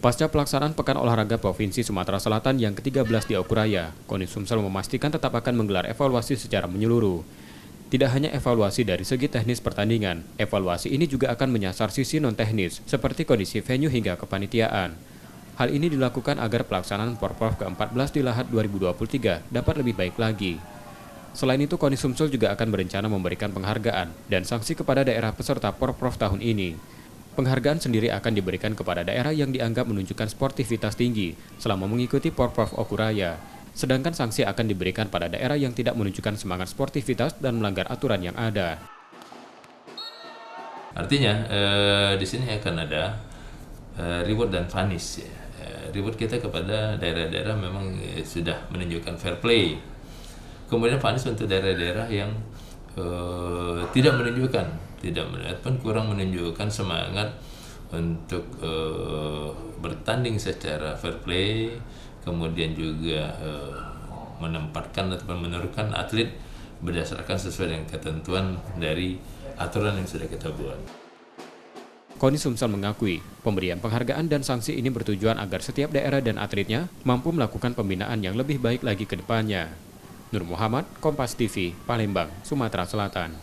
Pasca pelaksanaan Pekan Olahraga Provinsi Sumatera Selatan yang ke-13 di Akuraya, KONI Sumsel memastikan tetap akan menggelar evaluasi secara menyeluruh. Tidak hanya evaluasi dari segi teknis pertandingan, evaluasi ini juga akan menyasar sisi non-teknis, seperti kondisi venue hingga kepanitiaan. Hal ini dilakukan agar pelaksanaan Porprov ke-14 di Lahat 2023 dapat lebih baik lagi. Selain itu, KONI Sumsel juga akan berencana memberikan penghargaan dan sanksi kepada daerah peserta Porprov tahun ini. Penghargaan sendiri akan diberikan kepada daerah yang dianggap menunjukkan sportivitas tinggi selama mengikuti Porprov Akuraya. Sedangkan sanksi akan diberikan pada daerah yang tidak menunjukkan semangat sportivitas dan melanggar aturan yang ada. Artinya di sini akan ada reward dan punish. Ya. Reward kita kepada daerah-daerah memang sudah menunjukkan fair play. Kemudian punish untuk daerah-daerah yang tidak menunjukkan, ataupun kurang menunjukkan semangat untuk bertanding secara fair play, kemudian juga menempatkan ataupun menurunkan atlet berdasarkan sesuai dengan ketentuan dari aturan yang sudah kita buat. KONI Sumsel mengakui pemberian penghargaan dan sanksi ini bertujuan agar setiap daerah dan atletnya mampu melakukan pembinaan yang lebih baik lagi ke depannya. Nur Muhammad, Kompas TV, Palembang, Sumatera Selatan.